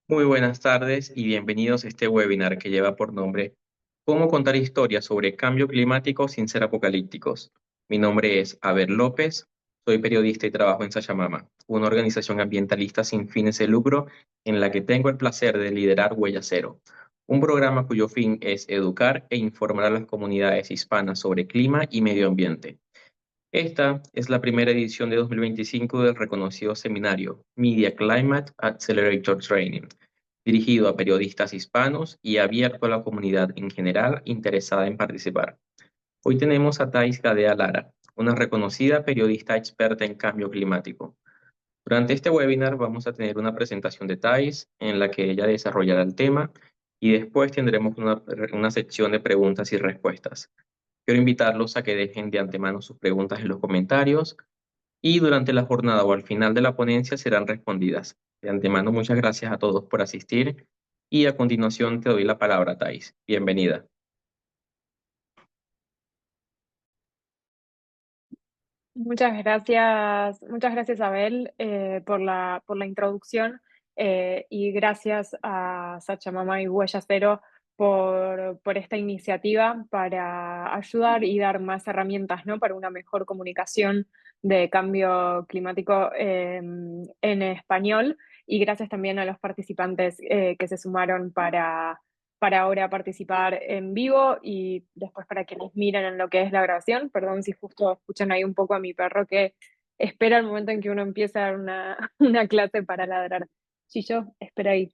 Muy buenas tardes y bienvenidos a este webinar que lleva por nombre ¿Cómo contar historias sobre cambio climático sin ser apocalípticos? Mi nombre es Abel López, soy periodista y trabajo en Sachamama, una organización ambientalista sin fines de lucro en la que tengo el placer de liderar Huella Cero, un programa cuyo fin es educar e informar a las comunidades hispanas sobre clima y medio ambiente. Esta es la primera edición de 2025 del reconocido seminario Media Climate Accelerator Training, dirigido a periodistas hispanos y abierto a la comunidad en general interesada en participar. Hoy tenemos a Thais Gadea Lara, una reconocida periodista experta en cambio climático. Durante este webinar vamos a tener una presentación de Thais en la que ella desarrollará el tema y después tendremos una sección de preguntas y respuestas. Quiero invitarlos a que dejen de antemano sus preguntas en los comentarios y durante la jornada o al final de la ponencia serán respondidas. De antemano, muchas gracias a todos por asistir y a continuación te doy la palabra, Thais. Bienvenida. Muchas gracias Abel por la introducción y gracias a Sachamama y Huella Cero por esta iniciativa para ayudar y dar más herramientas, ¿no? Para una mejor comunicación de cambio climático en español y gracias también a los participantes que se sumaron para ahora participar en vivo y después para quienes miren en lo que es la grabación. Perdón si justo escuchan ahí un poco a mi perro que espera el momento en que uno empieza a dar una, una clase para ladrar. Chillo, espera ahí.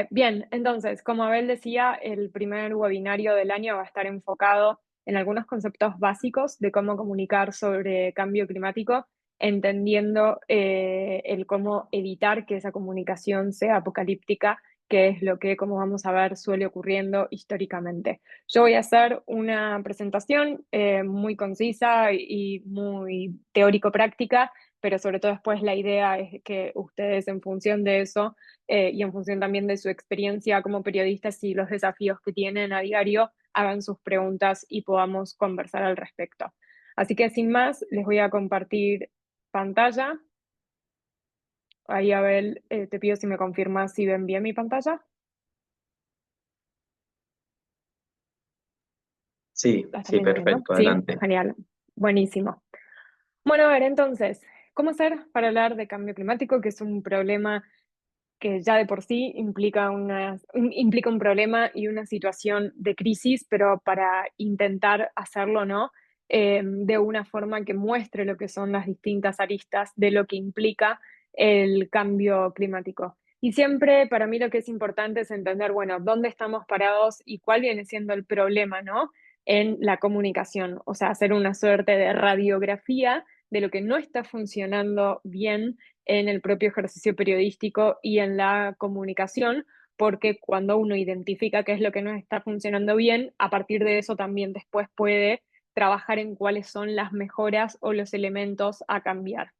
Bien, entonces, como Abel decía, el primer webinario del año va a estar enfocado en algunos conceptos básicos de cómo comunicar sobre cambio climático, entendiendo el cómo evitar que esa comunicación sea apocalíptica, que es lo que, como vamos a ver, suele ocurriendo históricamente. Yo voy a hacer una presentación muy concisa y muy teórico-práctica, pero sobre todo después la idea es que ustedes en función de eso y en función también de su experiencia como periodistas y los desafíos que tienen a diario, hagan sus preguntas y podamos conversar al respecto. Así que sin más, les voy a compartir pantalla. Ahí, Abel, te pido si me confirmas si ven bien mi pantalla. Sí, ¿La están sí, viendo bien, no? perfecto, Sí, adelante. genial. Buenísimo. Bueno, a ver, entonces, ¿cómo hacer para hablar de cambio climático, que es un problema que ya de por sí implica un problema y una situación de crisis, pero para intentar hacerlo, ¿no? De una forma que muestre lo que son las distintas aristas de lo que implica el cambio climático. Y siempre para mí lo que es importante es entender, bueno, dónde estamos parados y cuál viene siendo el problema, ¿no? En la comunicación, o sea, hacer una suerte de radiografía de lo que no está funcionando bien en el propio ejercicio periodístico y en la comunicación, porque cuando uno identifica qué es lo que no está funcionando bien, a partir de eso también después puede trabajar en cuáles son las mejoras o los elementos a cambiar.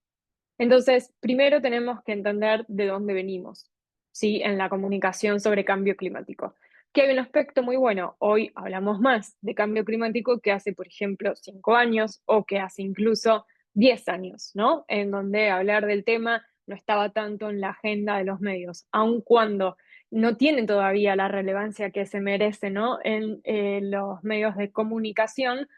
Entonces, primero tenemos que entender de dónde venimos, ¿sí? En la comunicación sobre cambio climático. Que hay un aspecto muy bueno. Hoy hablamos más de cambio climático que hace, por ejemplo, 5 años o que hace incluso 10 años, ¿no? En donde hablar del tema no estaba tanto en la agenda de los medios, aun cuando no tiene todavía la relevancia que se merece, ¿no? En los medios de comunicación.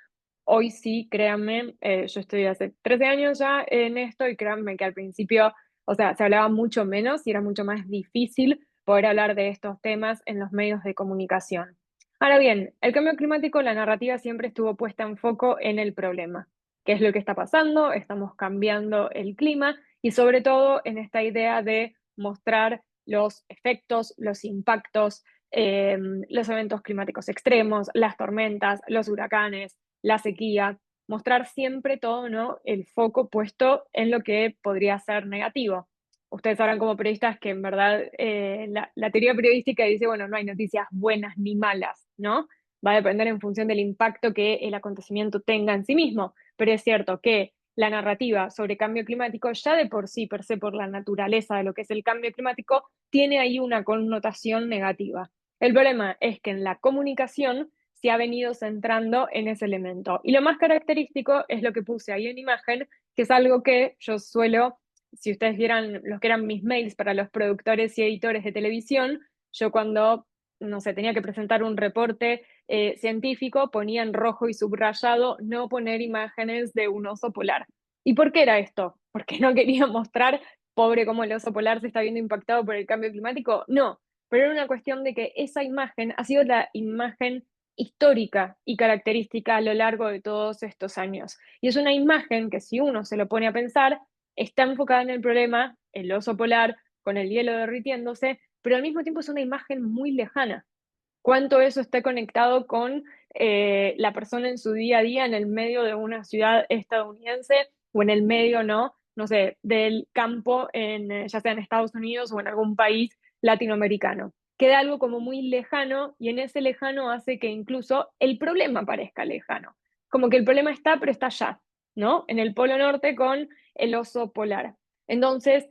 Hoy sí, créanme, yo estoy hace 13 años ya en esto y créanme que al principio, o sea, se hablaba mucho menos y era mucho más difícil poder hablar de estos temas en los medios de comunicación. Ahora bien, el cambio climático, la narrativa siempre estuvo puesta en foco en el problema. ¿Qué es lo que está pasando? Estamos cambiando el clima y sobre todo en esta idea de mostrar los efectos, los impactos, los eventos climáticos extremos, las tormentas, los huracanes, la sequía, mostrar siempre todo, ¿no? El foco puesto en lo que podría ser negativo. Ustedes sabrán como periodistas que en verdad la teoría periodística dice, bueno, no hay noticias buenas ni malas, ¿no? Va a depender en función del impacto que el acontecimiento tenga en sí mismo, pero es cierto que la narrativa sobre cambio climático ya de por sí, per se, por la naturaleza de lo que es el cambio climático, tiene ahí una connotación negativa. El problema es que en la comunicación se ha venido centrando en ese elemento. Y lo más característico es lo que puse ahí en imagen, que es algo que yo suelo si ustedes vieran los que eran mis mails para los productores y editores de televisión, yo cuando, no sé, tenía que presentar un reporte científico, ponía en rojo y subrayado no poner imágenes de un oso polar. ¿Y por qué era esto? ¿Porque no quería mostrar, pobre, cómo el oso polar se está viendo impactado por el cambio climático? No, pero era una cuestión de que esa imagen ha sido la imagen histórica y característica a lo largo de todos estos años. Y es una imagen que si uno se lo pone a pensar, está enfocada en el problema, el oso polar con el hielo derritiéndose, pero al mismo tiempo es una imagen muy lejana. Cuánto eso está conectado con la persona en su día a día en el medio de una ciudad estadounidense o en el medio, ¿no? No sé, del campo, ya sea en Estados Unidos o en algún país latinoamericano. Queda algo como muy lejano y en ese lejano hace que incluso el problema parezca lejano. Como que el problema está, pero está allá, ¿no? En el Polo Norte con el oso polar. Entonces,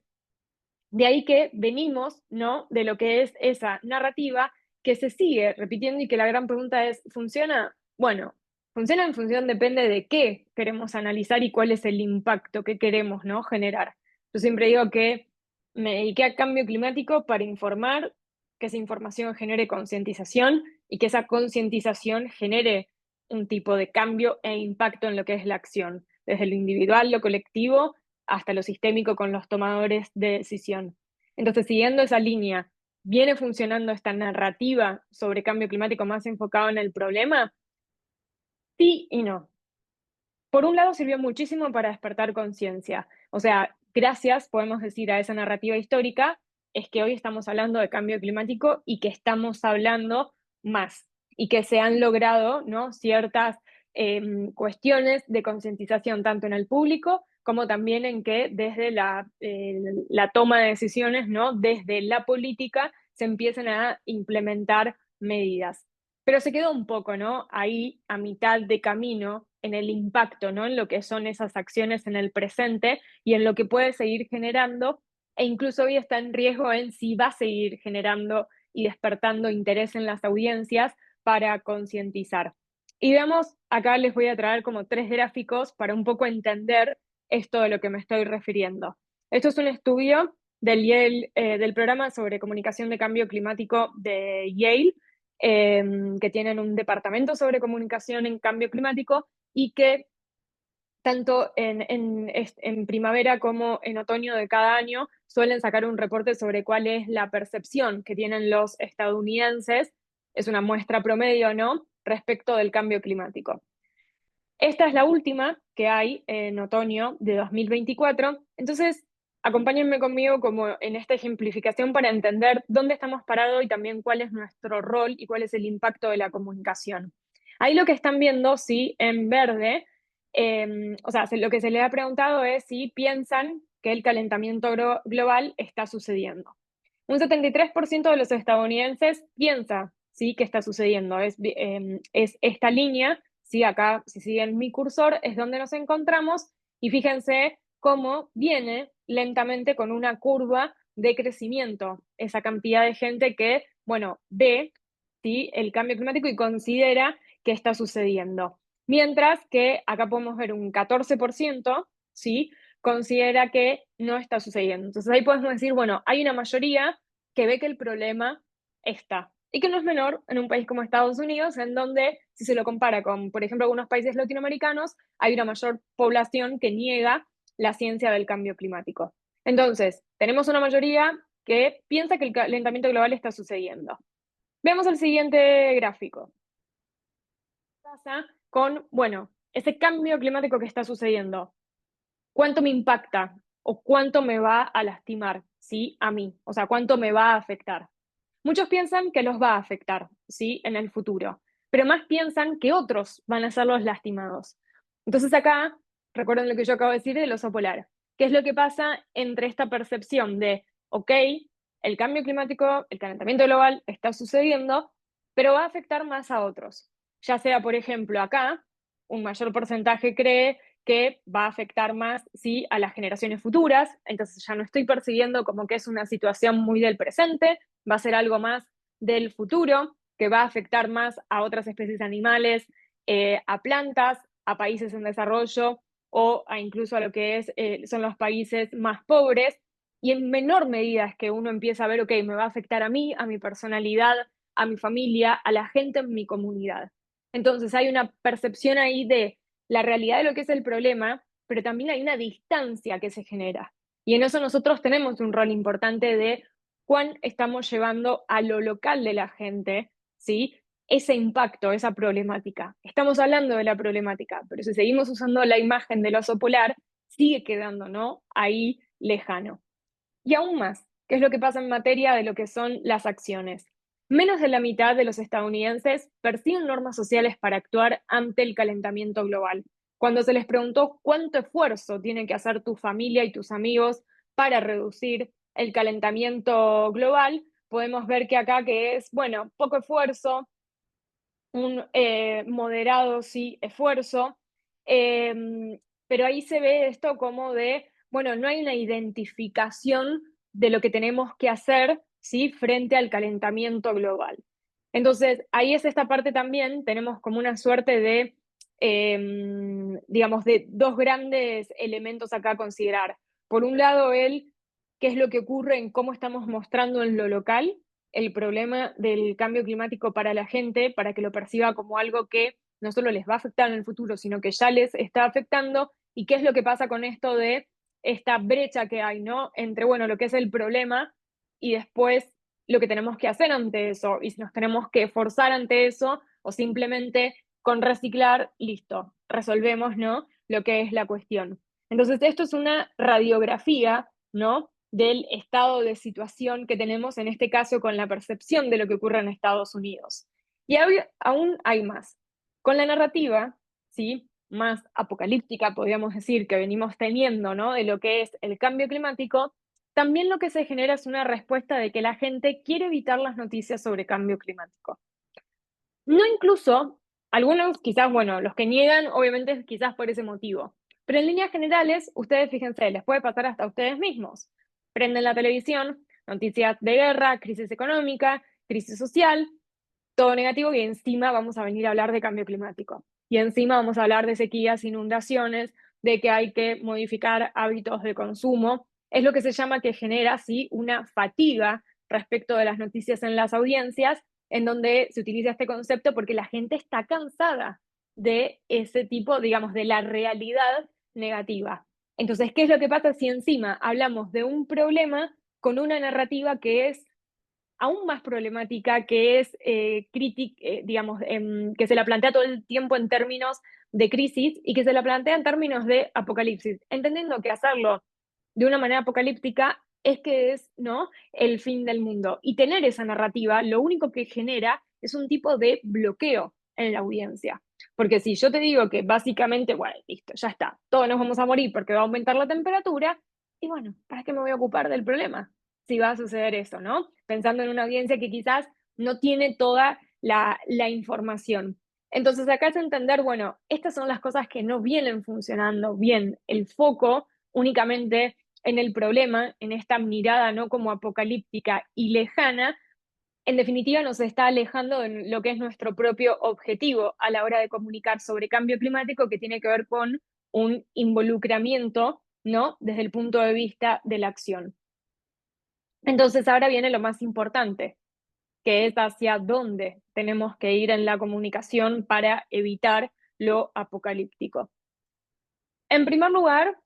de ahí que venimos, ¿no? De lo que es esa narrativa que se sigue repitiendo y que la gran pregunta es, ¿funciona? Bueno, funciona en función, depende de qué queremos analizar y cuál es el impacto que queremos, ¿no? Generar. Yo siempre digo que me dediqué a cambio climático para informar, que esa información genere concientización y que esa concientización genere un tipo de cambio e impacto en lo que es la acción, desde lo individual, lo colectivo hasta lo sistémico con los tomadores de decisión. Entonces, siguiendo esa línea, ¿viene funcionando esta narrativa sobre cambio climático más enfocado en el problema? Sí y no. Por un lado, sirvió muchísimo para despertar conciencia. O sea, gracias, podemos decir, a esa narrativa histórica, es que hoy estamos hablando de cambio climático y que estamos hablando más y que se han logrado, ¿no? Ciertas cuestiones de concientización tanto en el público como también en que desde la toma de decisiones, ¿no? Desde la política se empiecen a implementar medidas. Pero se quedó un poco, ¿no? Ahí a mitad de camino en el impacto, ¿no? En lo que son esas acciones en el presente y en lo que puede seguir generando, e incluso hoy está en riesgo en si va a seguir generando y despertando interés en las audiencias para concientizar. Y veamos, acá les voy a traer como tres gráficos para un poco entender esto de lo que me estoy refiriendo. Esto es un estudio del Yale, del programa sobre comunicación de cambio climático de Yale, que tienen un departamento sobre comunicación en cambio climático y que tanto en primavera como en otoño de cada año suelen sacar un reporte sobre cuál es la percepción que tienen los estadounidenses, es una muestra promedio, ¿no?, respecto del cambio climático. Esta es la última que hay en otoño de 2024. Entonces, acompáñenme conmigo como en esta ejemplificación para entender dónde estamos parados y también cuál es nuestro rol y cuál es el impacto de la comunicación. Ahí lo que están viendo, sí, en verde, o sea, lo que se les ha preguntado es si piensan que el calentamiento global está sucediendo. Un 73% de los estadounidenses piensa, sí, que está sucediendo. Es esta línea, sí, acá, si siguen mi cursor, es donde nos encontramos, y fíjense cómo viene lentamente con una curva de crecimiento esa cantidad de gente que, bueno, ve, sí, el cambio climático y considera que está sucediendo. Mientras que acá podemos ver un 14%, sí, considera que no está sucediendo. Entonces ahí podemos decir, bueno, hay una mayoría que ve que el problema está y que no es menor en un país como Estados Unidos, en donde, si se lo compara con, por ejemplo, algunos países latinoamericanos, hay una mayor población que niega la ciencia del cambio climático. Entonces, tenemos una mayoría que piensa que el calentamiento global está sucediendo. Veamos el siguiente gráfico. ¿Qué pasa con, bueno, ese cambio climático que está sucediendo? ¿Cuánto me impacta o cuánto me va a lastimar, sí, a mí? O sea, ¿cuánto me va a afectar? Muchos piensan que los va a afectar, sí, en el futuro, pero más piensan que otros van a ser los lastimados. Entonces acá, recuerden lo que yo acabo de decir del oso polar. ¿Qué es lo que pasa entre esta percepción de, ok, el cambio climático, el calentamiento global está sucediendo, pero va a afectar más a otros? Ya sea, por ejemplo, acá, un mayor porcentaje cree que va a afectar más, sí, a las generaciones futuras, entonces ya no estoy percibiendo como que es una situación muy del presente, va a ser algo más del futuro, que va a afectar más a otras especies animales, a plantas, a países en desarrollo, o incluso a lo que son los países más pobres, y en menor medida es que uno empieza a ver, ok, me va a afectar a mí, a mi personalidad, a mi familia, a la gente en mi comunidad. Entonces hay una percepción ahí de la realidad de lo que es el problema, pero también hay una distancia que se genera. Y en eso nosotros tenemos un rol importante de cuán estamos llevando a lo local de la gente, ¿sí? Ese impacto, esa problemática. Estamos hablando de la problemática, pero si seguimos usando la imagen del oso polar, sigue quedando, ¿no? Ahí lejano. Y aún más, ¿qué es lo que pasa en materia de lo que son las acciones? Menos de la mitad de los estadounidenses persiguen normas sociales para actuar ante el calentamiento global. Cuando se les preguntó cuánto esfuerzo tienen que hacer tu familia y tus amigos para reducir el calentamiento global, podemos ver que acá que es, bueno, poco esfuerzo, un moderado, sí, esfuerzo, pero ahí se ve esto como de, bueno, no hay una identificación de lo que tenemos que hacer, ¿sí? Frente al calentamiento global. Entonces, ahí es esta parte también, tenemos como una suerte de, digamos, de dos grandes elementos acá a considerar. Por un lado, qué es lo que ocurre en cómo estamos mostrando en lo local, el problema del cambio climático para la gente, para que lo perciba como algo que no solo les va a afectar en el futuro, sino que ya les está afectando, y qué es lo que pasa con esto de esta brecha que hay, ¿no? Entre, bueno, lo que es el problema y después lo que tenemos que hacer ante eso, y si nos tenemos que forzar ante eso, o simplemente con reciclar, listo, resolvemos, ¿no? Lo que es la cuestión. Entonces, esto es una radiografía, ¿no? Del estado de situación que tenemos en este caso con la percepción de lo que ocurre en Estados Unidos. Y aún hay más. Con la narrativa, ¿sí? Más apocalíptica, podríamos decir, que venimos teniendo, ¿no? De lo que es el cambio climático, también lo que se genera es una respuesta de que la gente quiere evitar las noticias sobre cambio climático. No incluso, algunos quizás, bueno, los que niegan, obviamente quizás por ese motivo. Pero en líneas generales, ustedes fíjense, les puede pasar hasta a ustedes mismos. Prenden la televisión, noticias de guerra, crisis económica, crisis social, todo negativo, y encima vamos a venir a hablar de cambio climático. Y encima vamos a hablar de sequías, inundaciones, de que hay que modificar hábitos de consumo. Es lo que se llama que genera, sí, una fatiga respecto de las noticias en las audiencias, en donde se utiliza este concepto porque la gente está cansada de ese tipo, digamos, de la realidad negativa. Entonces, ¿qué es lo que pasa si encima hablamos de un problema con una narrativa que es aún más problemática, que es digamos, que se la plantea todo el tiempo en términos de crisis y que se la plantea en términos de apocalipsis, entendiendo que hacerlo de una manera apocalíptica es que es, ¿no?, el fin del mundo. Y tener esa narrativa lo único que genera es un tipo de bloqueo en la audiencia. Porque si yo te digo que básicamente, bueno, listo, ya está, todos nos vamos a morir porque va a aumentar la temperatura, y bueno, ¿para qué me voy a ocupar del problema si va a suceder eso, ¿no? Pensando en una audiencia que quizás no tiene toda la información. Entonces acá es entender, bueno, estas son las cosas que no vienen funcionando bien. El foco únicamente en el problema, en esta mirada no como apocalíptica y lejana, en definitiva nos está alejando de lo que es nuestro propio objetivo a la hora de comunicar sobre cambio climático, que tiene que ver con un involucramiento, ¿no? Desde el punto de vista de la acción. Entonces ahora viene lo más importante, que es hacia dónde tenemos que ir en la comunicación para evitar lo apocalíptico. En primer lugar,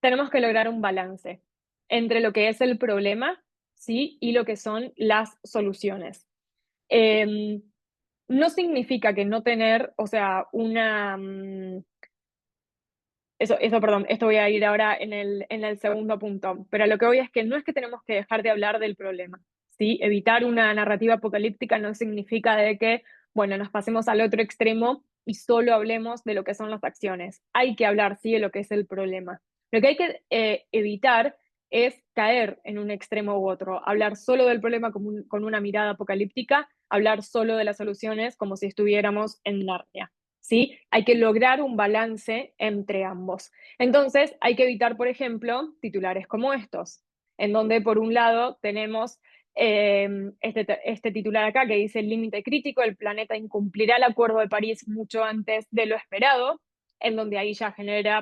tenemos que lograr un balance entre lo que es el problema, ¿sí? Y lo que son las soluciones. Em, no significa que no tener, o sea, perdón, esto voy a ir ahora en el segundo punto, pero lo que voy es que no es que tenemos que dejar de hablar del problema, ¿sí? Evitar una narrativa apocalíptica no significa de que, bueno, nos pasemos al otro extremo y solo hablemos de lo que son las acciones. Hay que hablar, sí, de lo que es el problema. Lo que hay que evitar es caer en un extremo u otro, hablar solo del problema con una mirada apocalíptica, hablar solo de las soluciones como si estuviéramos en Narnia. ¿Sí? Hay que lograr un balance entre ambos. Entonces, hay que evitar, por ejemplo, titulares como estos, en donde por un lado tenemos este titular acá que dice el límite crítico, el planeta incumplirá el Acuerdo de París mucho antes de lo esperado, en donde ahí ya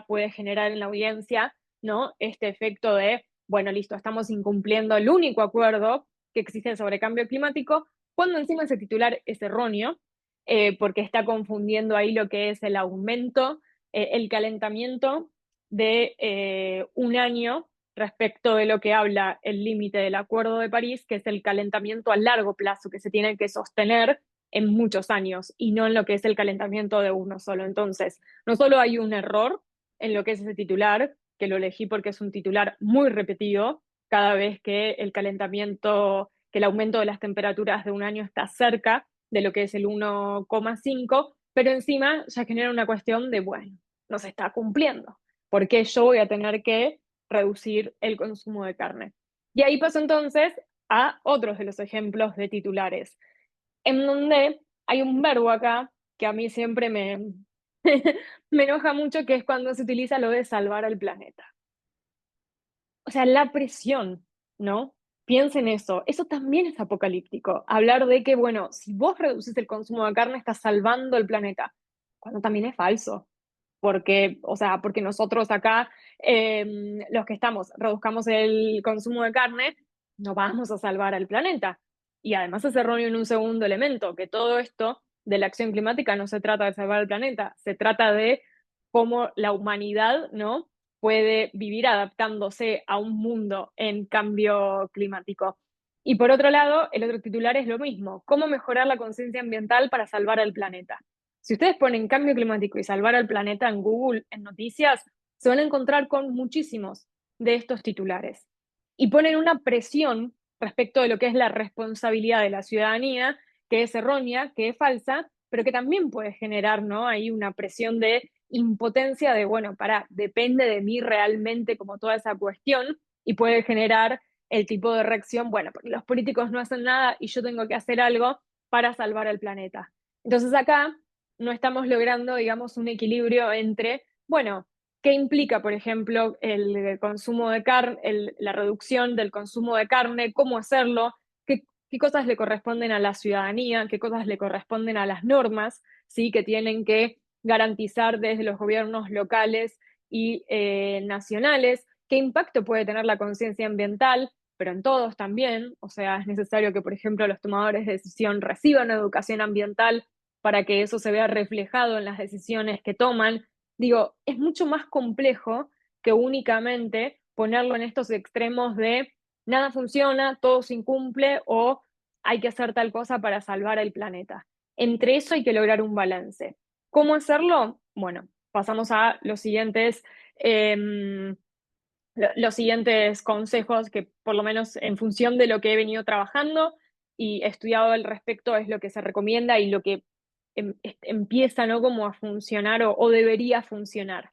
puede generar en la audiencia, ¿no? Este efecto de, bueno, listo, estamos incumpliendo el único acuerdo que existe sobre cambio climático, cuando encima ese titular es erróneo, porque está confundiendo ahí lo que es el aumento, el calentamiento de 1 año respecto de lo que habla el límite del Acuerdo de París, que es el calentamiento a largo plazo, que se tiene que sostener en muchos años y no en lo que es el calentamiento de uno solo. Entonces, no solo hay un error en lo que es ese titular, que lo elegí porque es un titular muy repetido cada vez que el calentamiento, que el aumento de las temperaturas de 1 año está cerca de lo que es el 1,5, pero encima ya genera una cuestión de, bueno, no se está cumpliendo. ¿Por qué yo voy a tener que reducir el consumo de carne? Y ahí paso entonces a otros de los ejemplos de titulares, en donde hay un verbo acá que a mí siempre me enoja mucho, que es cuando se utiliza lo de salvar al planeta. O sea, la presión, ¿no? Piensa en eso también es apocalíptico. Hablar de que, bueno, si vos reducís el consumo de carne, estás salvando el planeta, cuando también es falso. Porque, o sea, porque nosotros acá, los que reduzcamos el consumo de carne, no vamos a salvar al planeta. Y además es erróneo en un segundo elemento, que todo esto de la acción climática no se trata de salvar al planeta, se trata de cómo la humanidad, ¿no?, puede vivir adaptándose a un mundo en cambio climático. Y por otro lado, el otro titular es lo mismo, cómo mejorar la conciencia ambiental para salvar al planeta. Si ustedes ponen cambio climático y salvar al planeta en Google, en noticias, se van a encontrar con muchísimos de estos titulares. Y ponen una presión respecto de lo que es la responsabilidad de la ciudadanía, que es errónea, que es falsa, pero que también puede generar, ¿no?, ahí una presión de impotencia de, bueno, depende de mí realmente como toda esa cuestión, y puede generar el tipo de reacción, bueno, porque los políticos no hacen nada y yo tengo que hacer algo para salvar al planeta. Entonces acá no estamos logrando, digamos, un equilibrio entre, bueno, qué implica, por ejemplo, el consumo de carne, la reducción del consumo de carne, cómo hacerlo, qué cosas le corresponden a la ciudadanía, qué cosas le corresponden a las normas, ¿sí?, que tienen que garantizar desde los gobiernos locales y nacionales, qué impacto puede tener la conciencia ambiental, pero en todos también. O sea, es necesario que, por ejemplo, los tomadores de decisión reciban educación ambiental para que eso se vea reflejado en las decisiones que toman. Digo, es mucho más complejo que únicamente ponerlo en estos extremos de nada funciona, todo se incumple o hay que hacer tal cosa para salvar el planeta. Entre eso hay que lograr un balance. ¿Cómo hacerlo? Bueno, pasamos a los siguientes consejos que, por lo menos en función de lo que he venido trabajando y estudiado al respecto, es lo que se recomienda y lo que empieza, ¿no?, como a funcionar o debería funcionar.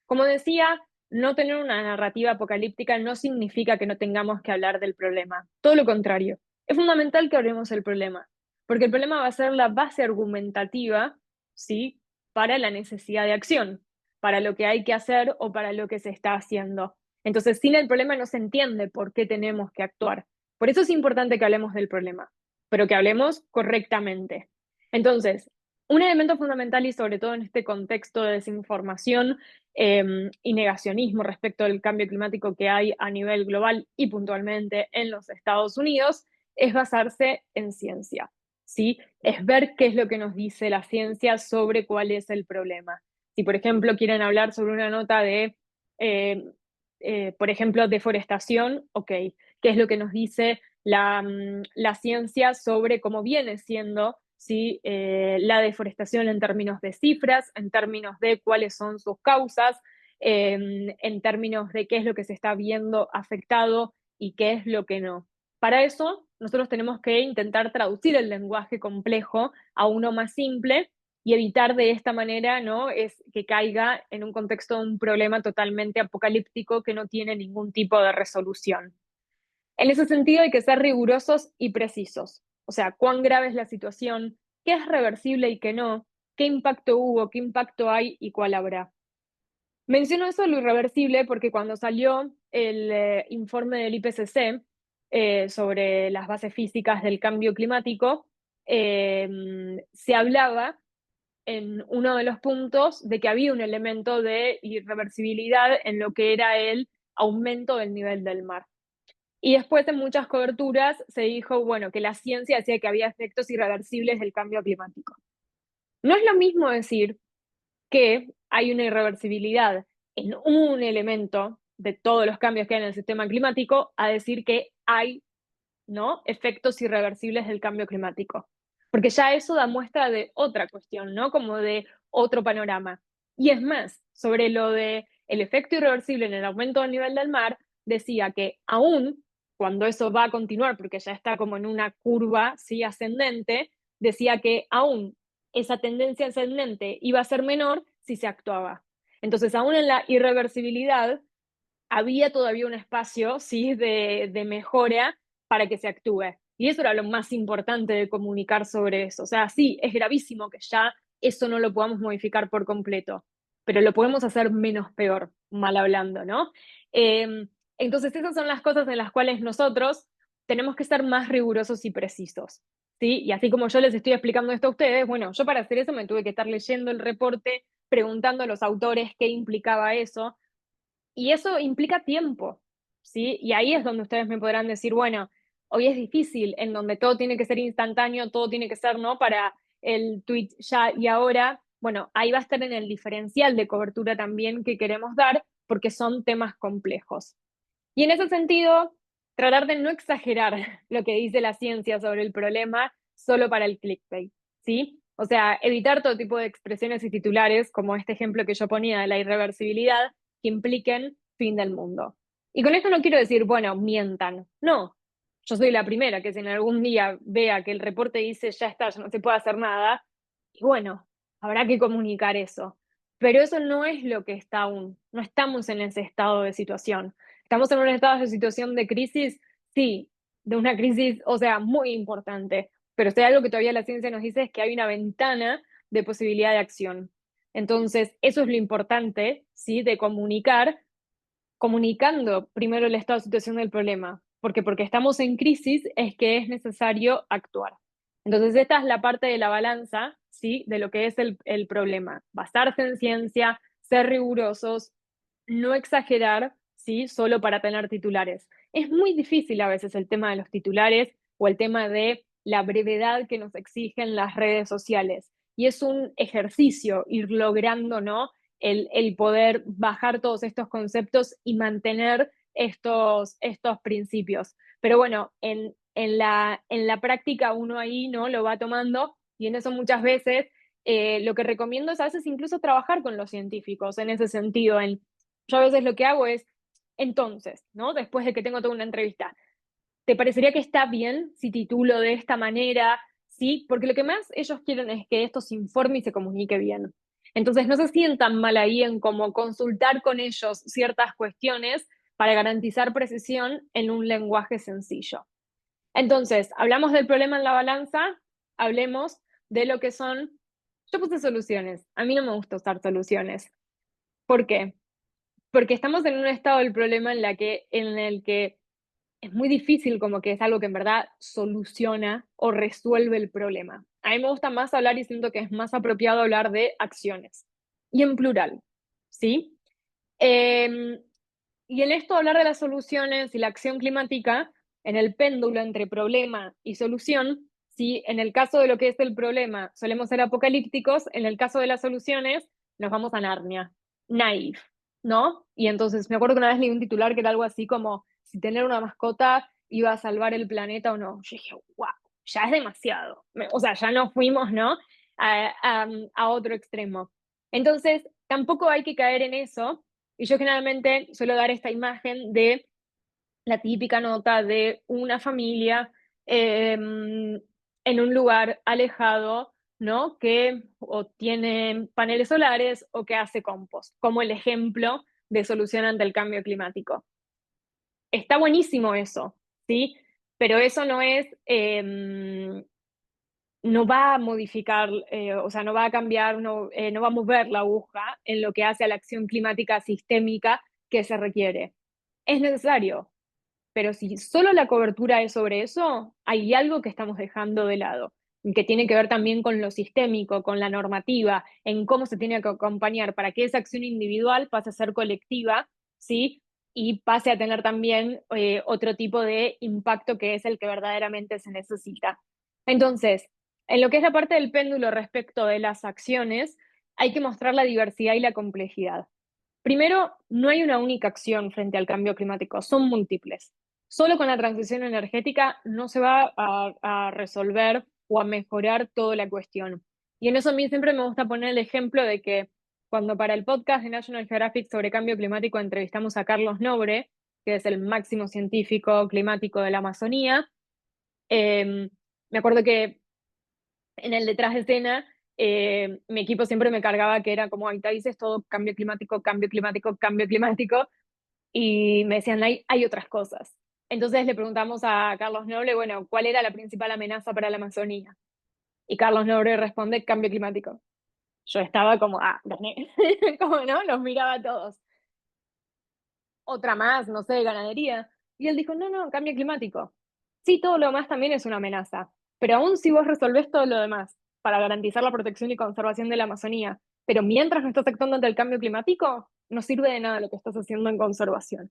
Como decía, no tener una narrativa apocalíptica no significa que no tengamos que hablar del problema. Todo lo contrario. Es fundamental que hablemos del problema, porque el problema va a ser la base argumentativa, ¿sí?, para la necesidad de acción, para lo que hay que hacer o para lo que se está haciendo. Entonces, sin el problema no se entiende por qué tenemos que actuar. Por eso es importante que hablemos del problema, pero que hablemos correctamente. Entonces, un elemento fundamental, y sobre todo en este contexto de desinformación y negacionismo respecto al cambio climático que hay a nivel global y puntualmente en los Estados Unidos, es basarse en ciencia, ¿sí? Es ver qué es lo que nos dice la ciencia sobre cuál es el problema. Si, por ejemplo, quieren hablar sobre una nota de, eh, por ejemplo, deforestación, ok, ¿qué es lo que nos dice la ciencia sobre cómo viene siendo, ¿sí?, la deforestación en términos de cifras, en términos de cuáles son sus causas, en términos de qué es lo que se está viendo afectado y qué es lo que no? Para eso, nosotros tenemos que intentar traducir el lenguaje complejo a uno más simple y evitar de esta manera, ¿no?, es que caiga en un contexto de un problema totalmente apocalíptico que no tiene ningún tipo de resolución. En ese sentido hay que ser rigurosos y precisos. O sea, cuán grave es la situación, qué es reversible y qué no, qué impacto hubo, qué impacto hay y cuál habrá. Menciono eso de lo irreversible porque cuando salió el informe del IPCC sobre las bases físicas del cambio climático, se hablaba en uno de los puntos de que había un elemento de irreversibilidad en lo que era el aumento del nivel del mar. Y después en muchas coberturas se dijo, bueno, que la ciencia decía que había efectos irreversibles del cambio climático. No es lo mismo decir que hay una irreversibilidad en un elemento de todos los cambios que hay en el sistema climático a decir que hay, ¿no?, efectos irreversibles del cambio climático. Porque ya eso da muestra de otra cuestión, ¿no? Como de otro panorama. Y es más, sobre lo de el efecto irreversible en el aumento del nivel del mar, decía que aún cuando eso va a continuar, porque ya está como en una curva, ¿sí?, ascendente, decía que aún esa tendencia ascendente iba a ser menor si se actuaba. Entonces, aún en la irreversibilidad, había todavía un espacio, ¿sí?, de mejora para que se actúe. Y eso era lo más importante de comunicar sobre eso. O sea, sí, es gravísimo que ya eso no lo podamos modificar por completo, pero lo podemos hacer menos peor, mal hablando, ¿no? Eh, entonces, esas son las cosas en las cuales nosotros tenemos que ser más rigurosos y precisos, ¿sí? Y así como yo les estoy explicando esto a ustedes, bueno, yo para hacer eso me tuve que estar leyendo el reporte, preguntando a los autores qué implicaba eso, y eso implica tiempo, ¿sí? Y ahí es donde ustedes me podrán decir, bueno, hoy es difícil, en donde todo tiene que ser instantáneo, todo tiene que ser, ¿no?, para el tweet ya y ahora. Bueno, ahí va a estar en el diferencial de cobertura también que queremos dar, porque son temas complejos. Y en ese sentido, tratar de no exagerar lo que dice la ciencia sobre el problema solo para el clickbait, ¿sí? O sea, evitar todo tipo de expresiones y titulares, como este ejemplo que yo ponía de la irreversibilidad, que impliquen fin del mundo. Y con esto no quiero decir, bueno, mientan. No, yo soy la primera que si en algún día vea que el reporte dice ya está, ya no se puede hacer nada, y bueno, habrá que comunicar eso. Pero eso no es lo que está aún. No estamos en ese estado de situación. Estamos en un estado de situación de crisis, sí, de una crisis, o sea, muy importante, pero si hay algo que todavía la ciencia nos dice es que hay una ventana de posibilidad de acción. Entonces, eso es lo importante, ¿sí?, de comunicar, comunicando primero el estado de situación del problema, porque estamos en crisis es que es necesario actuar. Entonces, esta es la parte de la balanza, ¿sí?, de lo que es el problema. Basarse en ciencia, ser rigurosos, no exagerar, ¿sí?, solo para tener titulares. Es muy difícil a veces el tema de los titulares o el tema de la brevedad que nos exigen las redes sociales. Y es un ejercicio ir logrando, ¿no?, el poder bajar todos estos conceptos y mantener estos principios. Pero bueno, en la práctica uno ahí, ¿no?, lo va tomando, y en eso muchas veces lo que recomiendo es a veces incluso trabajar con los científicos en ese sentido. Yo a veces lo que hago es, entonces, ¿no?, después de que tengo toda una entrevista, ¿te parecería que está bien si titulo de esta manera? Sí, porque lo que más ellos quieren es que esto se informe y se comunique bien. Entonces, no se sientan mal ahí en cómo consultar con ellos ciertas cuestiones para garantizar precisión en un lenguaje sencillo. Entonces, hablamos del problema en la balanza, hablemos de lo que son, yo puse soluciones, a mí no me gusta usar soluciones. ¿Por qué? Porque estamos en un estado del problema en el que es muy difícil, como que es algo que en verdad soluciona o resuelve el problema. A mí me gusta más hablar y siento que es más apropiado hablar de acciones. Y en plural, ¿sí? Em, y en esto hablar de las soluciones y la acción climática, en el péndulo entre problema y solución, ¿sí?, en el caso de lo que es el problema solemos ser apocalípticos, en el caso de las soluciones nos vamos a Narnia, naif, ¿no? Y entonces me acuerdo que una vez leí un titular que era algo así como si tener una mascota iba a salvar el planeta o no. Yo dije, wow, ya es demasiado. O sea, ya no fuimos, ¿no?, a otro extremo. Entonces, tampoco hay que caer en eso, y yo generalmente suelo dar esta imagen de la típica nota de una familia en un lugar alejado, ¿no?, que o tiene paneles solares o que hace compost, como el ejemplo de solución ante el cambio climático. Está buenísimo eso, ¿sí? Pero eso no es, no va a modificar, o sea, no va a cambiar, no va a mover la aguja en lo que hace a la acción climática sistémica que se requiere. Es necesario, pero si solo la cobertura es sobre eso, hay algo que estamos dejando de lado. que tiene que ver también con lo sistémico, con la normativa, en cómo se tiene que acompañar para que esa acción individual pase a ser colectiva, ¿sí? Y pase a tener también otro tipo de impacto que es el que verdaderamente se necesita. Entonces, en lo que es la parte del péndulo respecto de las acciones, hay que mostrar la diversidad y la complejidad. Primero, no hay una única acción frente al cambio climático, son múltiples. Solo con la transición energética no se va a resolver o a mejorar toda la cuestión. Y en eso a mí siempre me gusta poner el ejemplo de que cuando para el podcast de National Geographic sobre cambio climático entrevistamos a Carlos Nobre, que es el máximo científico climático de la Amazonía, me acuerdo que en el detrás de escena, mi equipo siempre me cargaba que era como, ahorita dices todo cambio climático, cambio climático, cambio climático, y me decían, hay otras cosas. Entonces le preguntamos a Carlos Noble, bueno, ¿cuál era la principal amenaza para la Amazonía? Y Carlos Noble responde, cambio climático. Yo estaba como, gané. Como no, los miraba a todos. Otra más, no sé, ganadería. Y él dijo, no, no, cambio climático. Sí, todo lo demás también es una amenaza, pero aún si vos resolvés todo lo demás para garantizar la protección y conservación de la Amazonía, pero mientras no estás actuando ante el cambio climático, no sirve de nada lo que estás haciendo en conservación.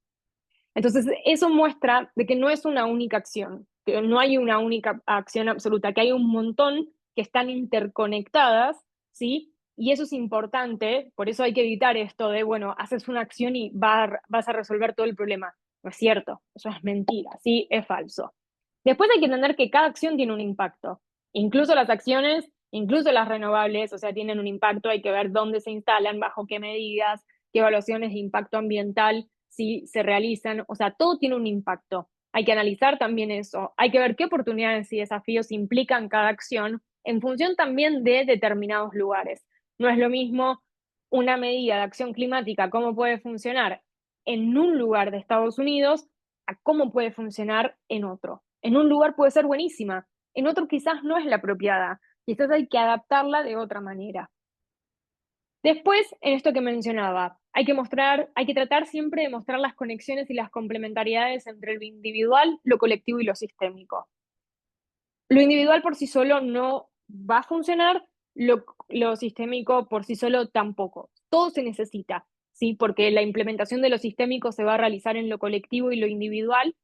Entonces, eso muestra de que no es una única acción, que no hay una única acción absoluta, que hay un montón que están interconectadas, ¿sí? Y eso es importante, por eso hay que evitar esto de, bueno, haces una acción y vas a resolver todo el problema. No es cierto, eso es mentira, ¿sí? Es falso. Después hay que entender que cada acción tiene un impacto, incluso las acciones, incluso las renovables, o sea, tienen un impacto, hay que ver dónde se instalan, bajo qué medidas, qué evaluaciones de impacto ambiental si se realizan, o sea, todo tiene un impacto. Hay que analizar también eso, hay que ver qué oportunidades y desafíos implican cada acción en función también de determinados lugares. No es lo mismo una medida de acción climática, cómo puede funcionar en un lugar de Estados Unidos a cómo puede funcionar en otro. En un lugar puede ser buenísima, en otro quizás no es la apropiada, quizás hay que adaptarla de otra manera. Después, en esto que mencionaba, hay que tratar siempre de mostrar las conexiones y las complementariedades entre lo individual, lo colectivo y lo sistémico. Lo individual por sí solo no va a funcionar, lo sistémico por sí solo tampoco. Todo se necesita, ¿sí? Porque la implementación de lo sistémico se va a realizar en lo colectivo y lo individual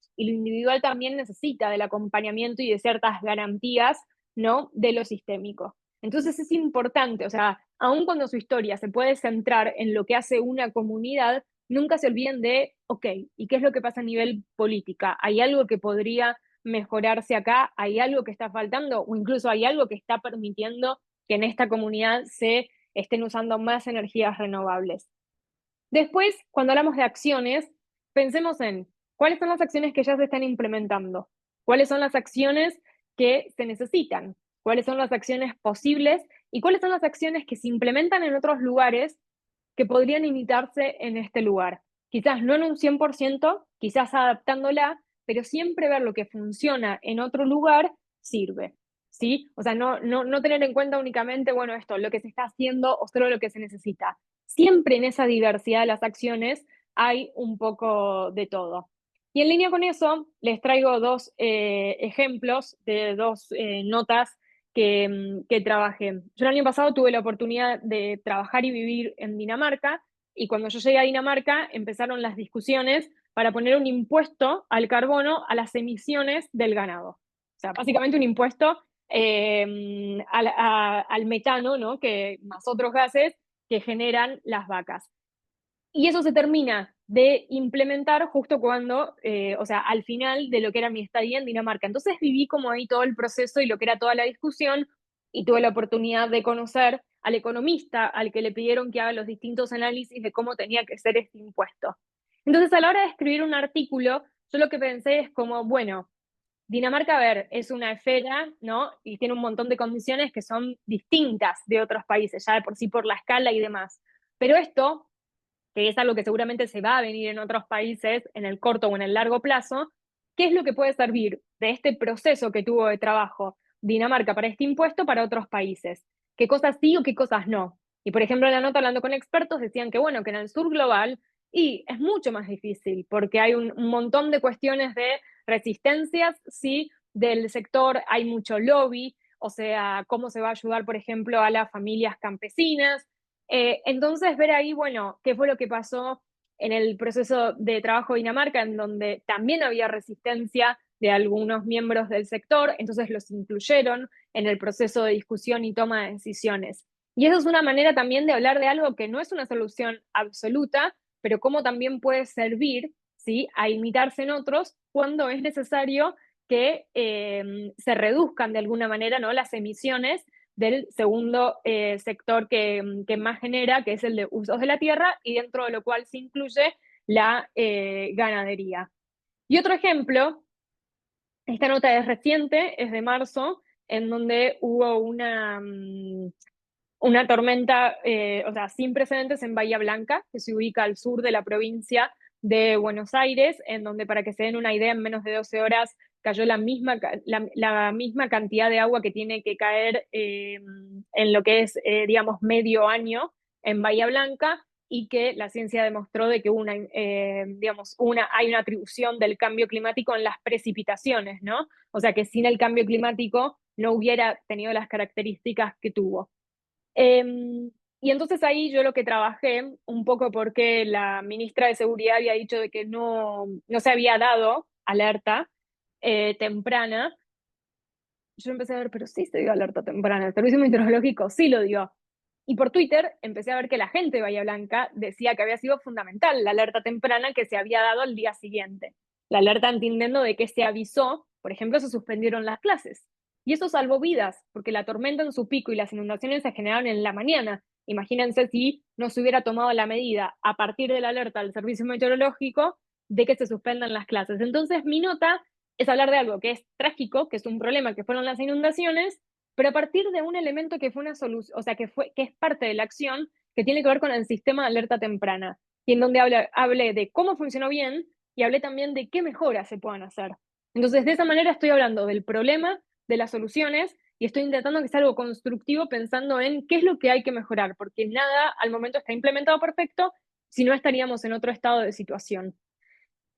también necesita del acompañamiento y de ciertas garantías, ¿no? De lo sistémico. Entonces es importante, o sea, aun cuando su historia se puede centrar en lo que hace una comunidad, nunca se olviden de, ok, ¿y qué es lo que pasa a nivel política? ¿Hay algo que podría mejorarse acá? ¿Hay algo que está faltando? O incluso hay algo que está permitiendo que en esta comunidad se estén usando más energías renovables. Después, cuando hablamos de acciones, pensemos en cuáles son las acciones que ya se están implementando, cuáles son las acciones que se necesitan, cuáles son las acciones posibles y cuáles son las acciones que se implementan en otros lugares que podrían imitarse en este lugar. Quizás no en un 100%, quizás adaptándola, pero siempre ver lo que funciona en otro lugar sirve. ¿Sí? O sea, no tener en cuenta únicamente, bueno, esto, lo que se está haciendo o solo lo que se necesita. Siempre en esa diversidad de las acciones hay un poco de todo. Y en línea con eso, les traigo dos ejemplos de dos notas que trabajé. Yo el año pasado tuve la oportunidad de trabajar y vivir en Dinamarca, y cuando yo llegué a Dinamarca empezaron las discusiones para poner un impuesto al carbono a las emisiones del ganado. O sea, básicamente un impuesto al metano, ¿no? Más otros gases que generan las vacas. Y eso se termina de implementar justo cuando, o sea, al final de lo que era mi estadía en Dinamarca. Entonces viví como ahí todo el proceso y lo que era toda la discusión, y tuve la oportunidad de conocer al economista al que le pidieron que haga los distintos análisis de cómo tenía que ser este impuesto. Entonces, a la hora de escribir un artículo, yo lo que pensé es como, bueno, Dinamarca, a ver, es una esfera, ¿no? Y tiene un montón de condiciones que son distintas de otros países, ya de por sí por la escala y demás. Pero esto, que es algo que seguramente se va a venir en otros países en el corto o en el largo plazo, ¿qué es lo que puede servir de este proceso que tuvo de trabajo Dinamarca para este impuesto para otros países? ¿Qué cosas sí o qué cosas no? Y por ejemplo, en la nota hablando con expertos decían que bueno, que en el sur global y es mucho más difícil porque hay un montón de cuestiones de resistencias, sí, del sector, hay mucho lobby, o sea, cómo se va a ayudar, por ejemplo, a las familias campesinas. Entonces, ver ahí, bueno, qué fue lo que pasó en el proceso de trabajo de Dinamarca, en donde también había resistencia de algunos miembros del sector, entonces los incluyeron en el proceso de discusión y toma de decisiones. Y eso es una manera también de hablar de algo que no es una solución absoluta, pero cómo también puede servir, ¿sí?, a imitarse en otros cuando es necesario que se reduzcan de alguna manera, ¿no?, las emisiones del segundo sector que más genera, que es el de usos de la tierra, y dentro de lo cual se incluye la ganadería. Y otro ejemplo, esta nota es reciente, es de marzo, en donde hubo una tormenta, o sea, sin precedentes en Bahía Blanca, que se ubica al sur de la provincia de Buenos Aires, en donde, para que se den una idea, en menos de 12 horas cayó la misma cantidad de agua que tiene que caer en lo que es, digamos, medio año en Bahía Blanca, y que la ciencia demostró de que digamos, hay una atribución del cambio climático en las precipitaciones, ¿no? O sea, que sin el cambio climático no hubiera tenido las características que tuvo. Y entonces ahí yo lo que trabajé, un poco porque la ministra de Seguridad había dicho de que no se había dado alerta temprana, yo empecé a ver, pero sí se dio alerta temprana, el servicio meteorológico sí lo dio. Y por Twitter empecé a ver que la gente de Bahía Blanca decía que había sido fundamental la alerta temprana que se había dado al día siguiente. La alerta entendiendo de que se avisó, por ejemplo, se suspendieron las clases. Y eso salvó vidas, porque la tormenta en su pico y las inundaciones se generaron en la mañana. Imagínense si no se hubiera tomado la medida a partir de la alerta del servicio meteorológico de que se suspendan las clases. Entonces, mi nota es hablar de algo que es trágico, que es un problema, que fueron las inundaciones, pero a partir de un elemento que fue una solución, o sea, que es parte de la acción, que tiene que ver con el sistema de alerta temprana, y en donde hablé de cómo funcionó bien y hablé también de qué mejoras se puedan hacer. Entonces, de esa manera estoy hablando del problema, de las soluciones, y estoy intentando que sea algo constructivo pensando en qué es lo que hay que mejorar, porque nada al momento está implementado perfecto, si no estaríamos en otro estado de situación.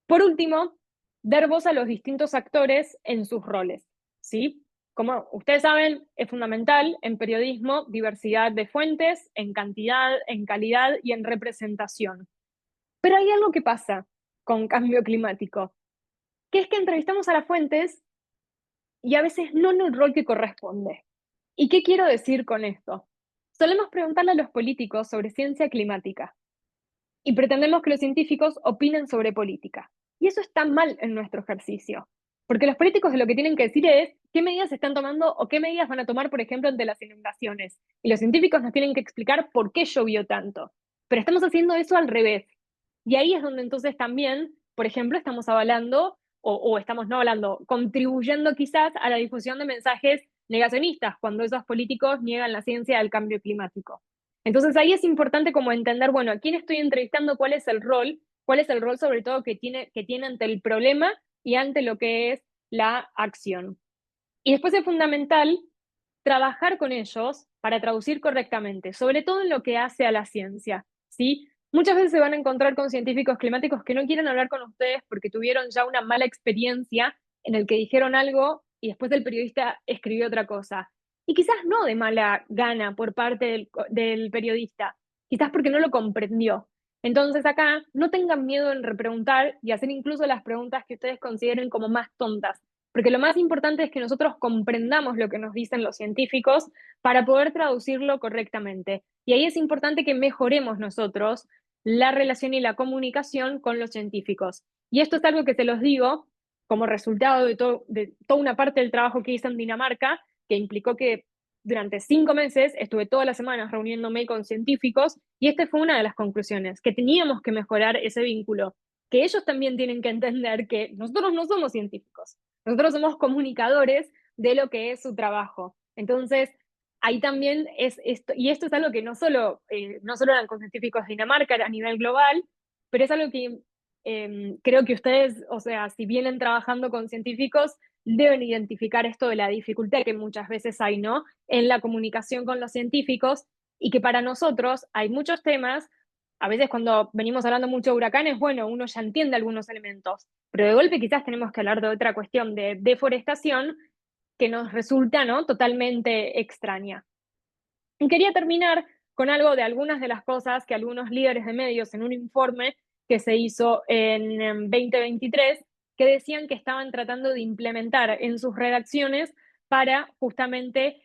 Por último, dar voz a los distintos actores en sus roles, ¿sí? Como ustedes saben, es fundamental en periodismo diversidad de fuentes, en cantidad, en calidad y en representación. Pero hay algo que pasa con cambio climático, que es que entrevistamos a las fuentes y a veces no en el rol que corresponde. ¿Y qué quiero decir con esto? Solemos preguntarle a los políticos sobre ciencia climática, y pretendemos que los científicos opinen sobre política. Y eso está mal en nuestro ejercicio, porque los políticos lo que tienen que decir es qué medidas se están tomando o qué medidas van a tomar, por ejemplo, ante las inundaciones. Y los científicos nos tienen que explicar por qué llovió tanto. Pero estamos haciendo eso al revés. Y ahí es donde entonces también, por ejemplo, estamos avalando o estamos no avalando, contribuyendo quizás a la difusión de mensajes negacionistas cuando esos políticos niegan la ciencia del cambio climático. Entonces ahí es importante como entender, bueno, a quién estoy entrevistando, cuál es el rol sobre todo que tiene ante el problema y ante lo que es la acción. Y después es fundamental trabajar con ellos para traducir correctamente, sobre todo en lo que hace a la ciencia, ¿sí? Muchas veces se van a encontrar con científicos climáticos que no quieren hablar con ustedes porque tuvieron ya una mala experiencia en el que dijeron algo y después el periodista escribió otra cosa. Y quizás no de mala gana por parte del periodista, quizás porque no lo comprendió. Entonces acá no tengan miedo en repreguntar y hacer incluso las preguntas que ustedes consideren como más tontas, porque lo más importante es que nosotros comprendamos lo que nos dicen los científicos para poder traducirlo correctamente. Y ahí es importante que mejoremos nosotros la relación y la comunicación con los científicos. Y esto es algo que se los digo como resultado de toda una parte del trabajo que hice en Dinamarca, que implicó que durante 5 meses estuve todas las semanas reuniéndome con científicos, y esta fue una de las conclusiones, que teníamos que mejorar ese vínculo, que ellos también tienen que entender que nosotros no somos científicos, nosotros somos comunicadores de lo que es su trabajo. Entonces, ahí también es esto, y esto es algo que no solo eran con científicos de Dinamarca, era a nivel global, pero es algo que creo que ustedes, o sea, si vienen trabajando con científicos, deben identificar esto de la dificultad que muchas veces hay, ¿no?, en la comunicación con los científicos, y que para nosotros hay muchos temas, a veces cuando venimos hablando mucho de huracanes, bueno, uno ya entiende algunos elementos, pero de golpe quizás tenemos que hablar de otra cuestión de deforestación que nos resulta, ¿no?, totalmente extraña. Y quería terminar con algo de algunas de las cosas que algunos líderes de medios en un informe que se hizo en 2023, que decían que estaban tratando de implementar en sus redacciones para justamente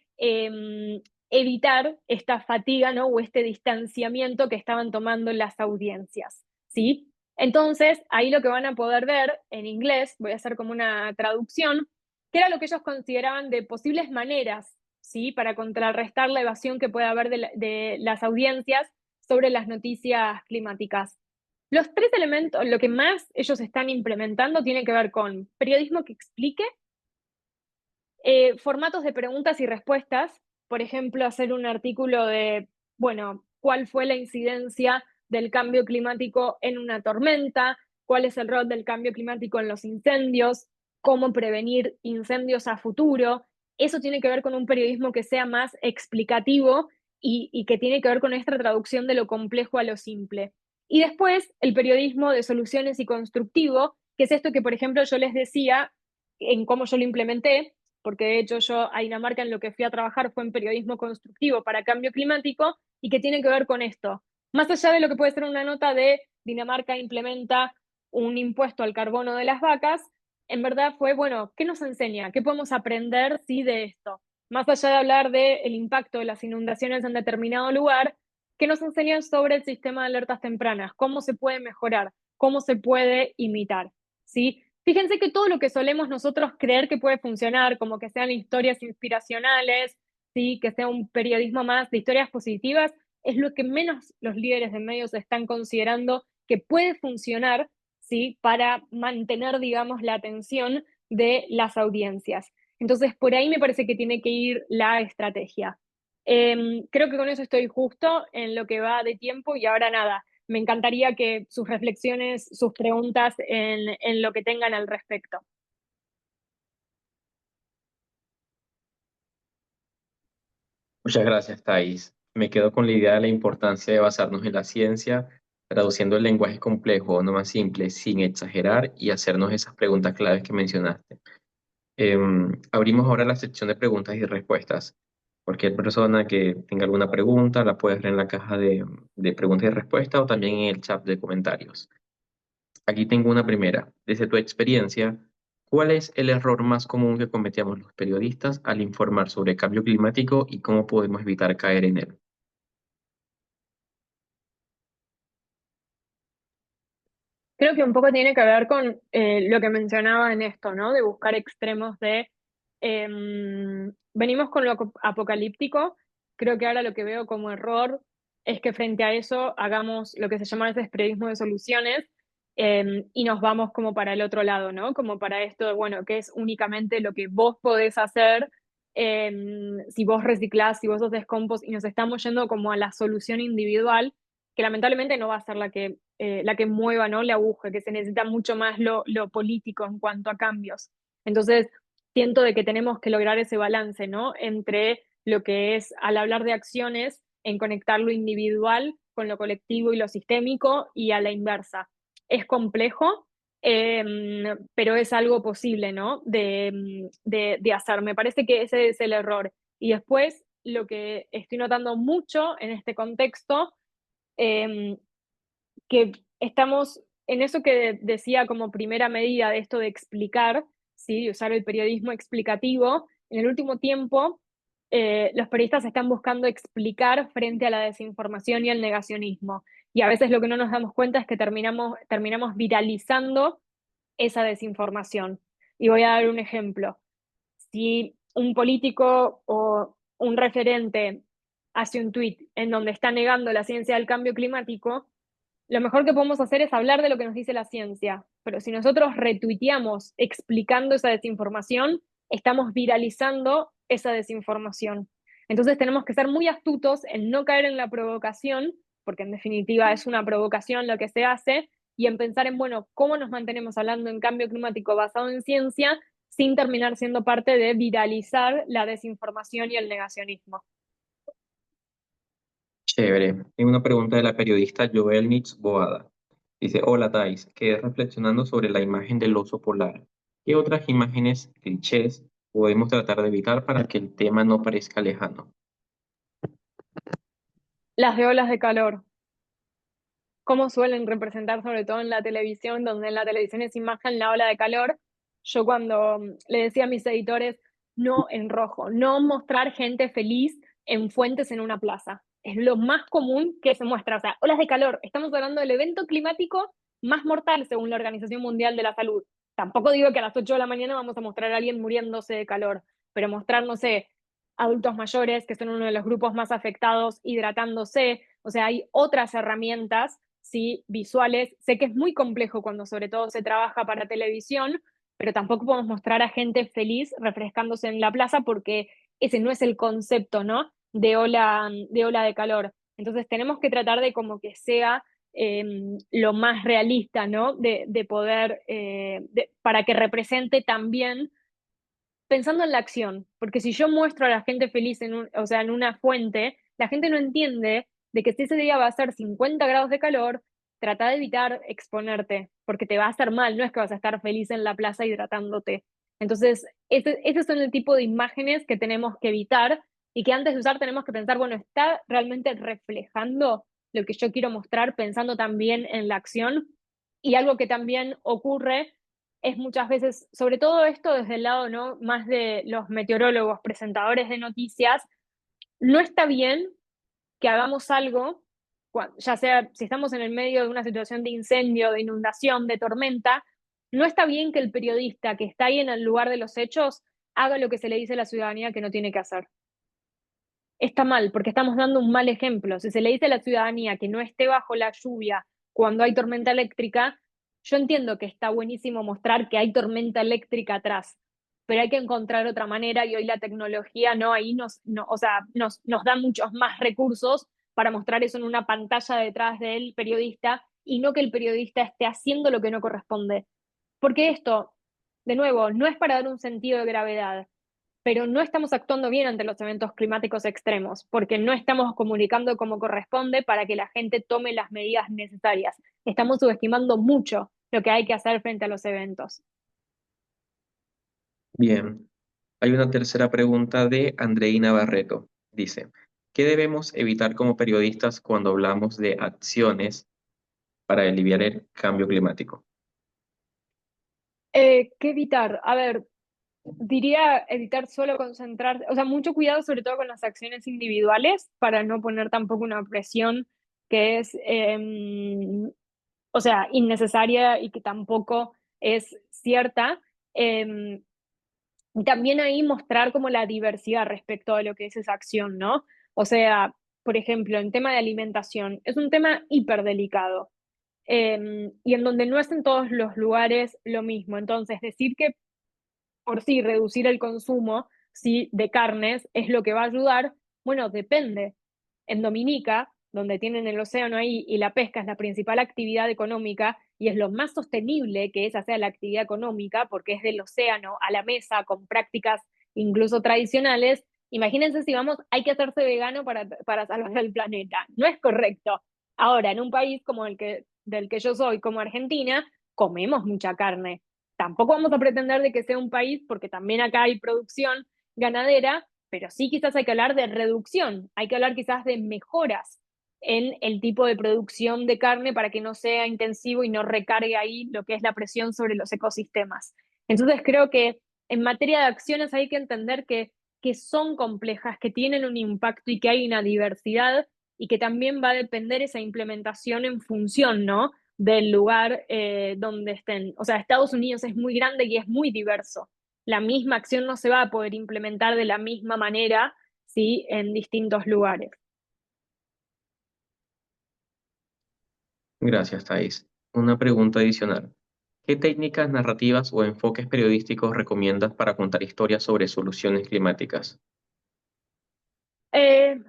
evitar esta fatiga, ¿no?, o este distanciamiento que estaban tomando las audiencias, ¿sí? Entonces, ahí lo que van a poder ver en inglés, voy a hacer como una traducción, que era lo que ellos consideraban de posibles maneras, ¿sí?, para contrarrestar la evasión que puede haber de las audiencias sobre las noticias climáticas. Los tres elementos, lo que más ellos están implementando tiene que ver con periodismo que explique, formatos de preguntas y respuestas, por ejemplo, hacer un artículo de, bueno, cuál fue la incidencia del cambio climático en una tormenta, cuál es el rol del cambio climático en los incendios, cómo prevenir incendios a futuro. Eso tiene que ver con un periodismo que sea más explicativo y que tiene que ver con esta traducción de lo complejo a lo simple. Y después el periodismo de soluciones y constructivo, que es esto que, por ejemplo, yo les decía en cómo yo lo implementé, porque de hecho yo a Dinamarca en lo que fui a trabajar fue en periodismo constructivo para cambio climático y que tiene que ver con esto. Más allá de lo que puede ser una nota de Dinamarca implementa un impuesto al carbono de las vacas, en verdad fue, bueno, ¿qué nos enseña? ¿Qué podemos aprender, sí, de esto? Más allá de hablar del impacto de las inundaciones en determinado lugar, ¿qué nos enseñan sobre el sistema de alertas tempranas? ¿Cómo se puede mejorar? ¿Cómo se puede imitar? ¿Sí? Fíjense que todo lo que solemos nosotros creer que puede funcionar, como que sean historias inspiracionales, ¿sí?, que sea un periodismo más de historias positivas, es lo que menos los líderes de medios están considerando que puede funcionar, ¿sí?, para mantener, digamos, la atención de las audiencias. Entonces, por ahí me parece que tiene que ir la estrategia. Creo que con eso estoy justo en lo que va de tiempo y ahora nada, me encantaría que sus reflexiones, sus preguntas en lo que tengan al respecto. Muchas gracias, Thais. Me quedo con la idea de la importancia de basarnos en la ciencia, traduciendo el lenguaje complejo a uno más simple, sin exagerar y hacernos esas preguntas claves que mencionaste. Abrimos ahora la sección de preguntas y respuestas. Cualquier persona que tenga alguna pregunta la puede dejar en la caja de preguntas y respuestas o también en el chat de comentarios. Aquí tengo una primera. Desde tu experiencia, ¿cuál es el error más común que cometemos los periodistas al informar sobre cambio climático y cómo podemos evitar caer en él? Creo que un poco tiene que ver con lo que mencionaba en esto, ¿no? De buscar extremos de... venimos con lo apocalíptico, creo que ahora lo que veo como error es que frente a eso hagamos lo que se llama a veces periodismo de soluciones y nos vamos como para el otro lado, ¿no? Como para esto de, bueno, que es únicamente lo que vos podés hacer si vos reciclás, si vos haces compost y nos estamos yendo como a la solución individual, que lamentablemente no va a ser la que mueva, ¿no?, la aguja, que se necesita mucho más lo político en cuanto a cambios. Entonces, siento de que tenemos que lograr ese balance, ¿no?, entre lo que es, al hablar de acciones, en conectar lo individual con lo colectivo y lo sistémico y a la inversa. Es complejo, pero es algo posible, ¿no?, de hacer. Me parece que ese es el error. Y después, lo que estoy notando mucho en este contexto eh, que estamos en eso que decía como primera medida de esto de explicar, ¿sí?, de usar el periodismo explicativo. En el último tiempo, los periodistas están buscando explicar frente a la desinformación y el negacionismo. Y a veces lo que no nos damos cuenta es que terminamos viralizando esa desinformación. Y voy a dar un ejemplo. Si un político o un referente hace un tuit en donde está negando la ciencia del cambio climático, lo mejor que podemos hacer es hablar de lo que nos dice la ciencia, pero si nosotros retuiteamos explicando esa desinformación, estamos viralizando esa desinformación. Entonces tenemos que ser muy astutos en no caer en la provocación, porque en definitiva es una provocación lo que se hace, y en pensar en, bueno, cómo nos mantenemos hablando en cambio climático basado en ciencia sin terminar siendo parte de viralizar la desinformación y el negacionismo. Chévere. Tengo una pregunta de la periodista Joel Nitz Boada. Dice, hola Thais, quedé reflexionando sobre la imagen del oso polar. ¿Qué otras imágenes, clichés podemos tratar de evitar para que el tema no parezca lejano? Las de olas de calor, cómo suelen representar sobre todo en la televisión, donde en la televisión es imagen la ola de calor. Yo cuando le decía a mis editores, no en rojo, no mostrar gente feliz en fuentes en una plaza. Es lo más común que se muestra. O sea, olas de calor. Estamos hablando del evento climático más mortal según la Organización Mundial de la Salud. Tampoco digo que a las 8 de la mañana vamos a mostrar a alguien muriéndose de calor, pero mostrar, no sé, adultos mayores, que son uno de los grupos más afectados, hidratándose. O sea, hay otras herramientas, ¿sí? Visuales. Sé que es muy complejo cuando sobre todo se trabaja para televisión, pero tampoco podemos mostrar a gente feliz refrescándose en la plaza porque ese no es el concepto, ¿no? De ola de calor. Entonces tenemos que tratar de como que sea lo más realista, ¿no? De poder, para que represente también pensando en la acción, porque si yo muestro a la gente feliz o sea, en una fuente, la gente no entiende de que si ese día va a ser 50 grados de calor, trata de evitar exponerte, porque te va a hacer mal, no es que vas a estar feliz en la plaza hidratándote. Entonces, ese son el tipo de imágenes que tenemos que evitar y que antes de usar tenemos que pensar, bueno, ¿está realmente reflejando lo que yo quiero mostrar, pensando también en la acción? Y algo que también ocurre es muchas veces, sobre todo esto desde el lado, ¿no? Más de los meteorólogos, presentadores de noticias, no está bien que hagamos algo, ya sea si estamos en el medio de una situación de incendio, de inundación, de tormenta, no está bien que el periodista que está ahí en el lugar de los hechos haga lo que se le dice a la ciudadanía que no tiene que hacer. Está mal, porque estamos dando un mal ejemplo. Si se le dice a la ciudadanía que no esté bajo la lluvia cuando hay tormenta eléctrica, yo entiendo que está buenísimo mostrar que hay tormenta eléctrica atrás, pero hay que encontrar otra manera y hoy la tecnología no ahí o sea, nos da muchos más recursos para mostrar eso en una pantalla detrás del periodista y no que el periodista esté haciendo lo que no corresponde. Porque esto, de nuevo, no es para dar un sentido de gravedad, pero no estamos actuando bien ante los eventos climáticos extremos, porque no estamos comunicando como corresponde para que la gente tome las medidas necesarias. Estamos subestimando mucho lo que hay que hacer frente a los eventos. Bien, hay una tercera pregunta de Andreina Barreto. Dice, ¿qué debemos evitar como periodistas cuando hablamos de acciones para aliviar el cambio climático? ¿Qué evitar? A ver, diría evitar solo concentrar, o sea, mucho cuidado sobre todo con las acciones individuales para no poner tampoco una presión que es, o sea, innecesaria y que tampoco es cierta. Eh, Y también ahí mostrar como la diversidad respecto a lo que es esa acción, ¿no? O sea, por ejemplo, en tema de alimentación, es un tema hiper delicado y en donde no es en todos los lugares lo mismo. Entonces, decir que por sí reducir el consumo, sí, de carnes es lo que va a ayudar, bueno, depende. En Dominica, donde tienen el océano ahí y la pesca es la principal actividad económica y es lo más sostenible que esa sea la actividad económica, porque es del océano a la mesa con prácticas incluso tradicionales. Imagínense si vamos, hay que hacerse vegano para salvar el planeta. No es correcto. Ahora, en un país como del que yo soy, como Argentina, comemos mucha carne. Tampoco vamos a pretender de que sea un país, porque también acá hay producción ganadera, pero sí quizás hay que hablar de reducción, hay que hablar quizás de mejoras en el tipo de producción de carne para que no sea intensivo y no recargue ahí lo que es la presión sobre los ecosistemas. Entonces creo que en materia de acciones hay que entender que son complejas, que tienen un impacto y que hay una diversidad y que también va a depender esa implementación en función, ¿no? Del lugar donde estén. O sea, Estados Unidos es muy grande y es muy diverso. La misma acción no se va a poder implementar de la misma manera, ¿sí? En distintos lugares. Gracias, Thais. Una pregunta adicional. ¿Qué técnicas narrativas o enfoques periodísticos recomiendas para contar historias sobre soluciones climáticas? Eh,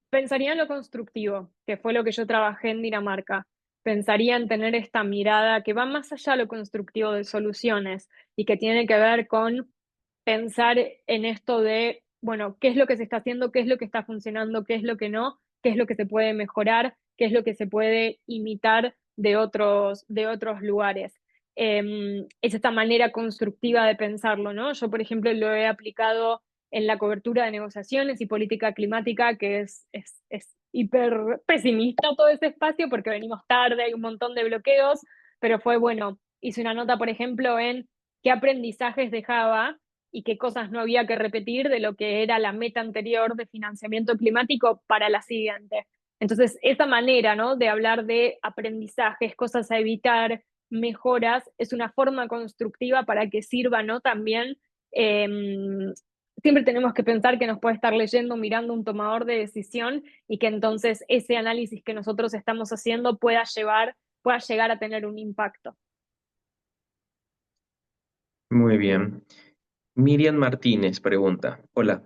Pensaría en lo constructivo, que fue lo que yo trabajé en Dinamarca. Pensaría en tener esta mirada que va más allá de lo constructivo de soluciones y que tiene que ver con pensar en esto de, bueno, qué es lo que se está haciendo, qué es lo que está funcionando, qué es lo que no, qué es lo que se puede mejorar, qué es lo que se puede imitar de otros lugares. es esta manera constructiva de pensarlo, ¿no? Yo, por ejemplo, lo he aplicado en la cobertura de negociaciones y política climática, que es hiper pesimista todo ese espacio porque venimos tarde, hay un montón de bloqueos, pero fue bueno. Hice una nota, por ejemplo, en qué aprendizajes dejaba y qué cosas no había que repetir de lo que era la meta anterior de financiamiento climático para la siguiente. Entonces, esa manera, ¿no?, de hablar de aprendizajes, cosas a evitar, mejoras, es una forma constructiva para que sirva, ¿no? También, eh, siempre tenemos que pensar que nos puede estar leyendo, mirando un tomador de decisión y que entonces ese análisis que nosotros estamos haciendo pueda llegar a tener un impacto. Muy bien. Miriam Martínez pregunta, hola,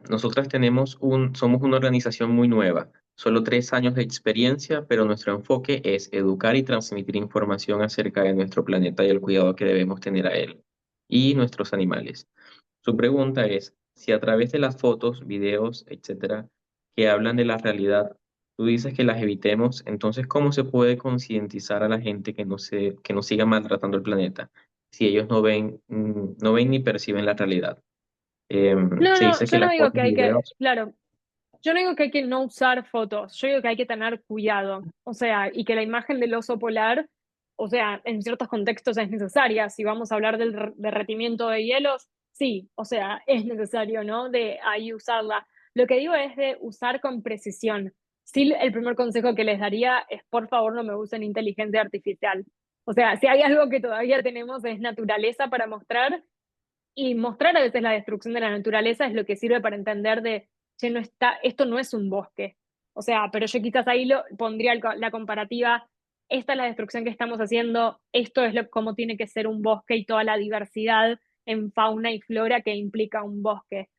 somos una organización muy nueva, solo 3 años de experiencia, pero nuestro enfoque es educar y transmitir información acerca de nuestro planeta y el cuidado que debemos tener a él y nuestros animales. Su pregunta es, si a través de las fotos, videos, etcétera, que hablan de la realidad, tú dices que las evitemos, entonces, ¿cómo se puede concientizar a la gente que no siga maltratando el planeta si ellos no ven ni perciben la realidad? No, Se no, dice que yo no las digo fotos que y hay que, videos, claro, yo no digo que hay que no usar fotos, yo digo que hay que tener cuidado, o sea, y que la imagen del oso polar, o sea, en ciertos contextos es necesaria. Si vamos a hablar del derretimiento de hielos, sí, o sea, es necesario, ¿no? De ahí usarla. Lo que digo es de usar con precisión. Sí, el primer consejo que les daría es, por favor, no me usen inteligencia artificial. O sea, si hay algo que todavía tenemos es naturaleza para mostrar, y mostrar a veces la destrucción de la naturaleza es lo que sirve para entender de, che, no está, esto no es un bosque. O sea, pero yo quizás ahí pondría la comparativa, esta es la destrucción que estamos haciendo, esto es cómo tiene que ser un bosque y toda la diversidad en fauna y flora que implica un bosque.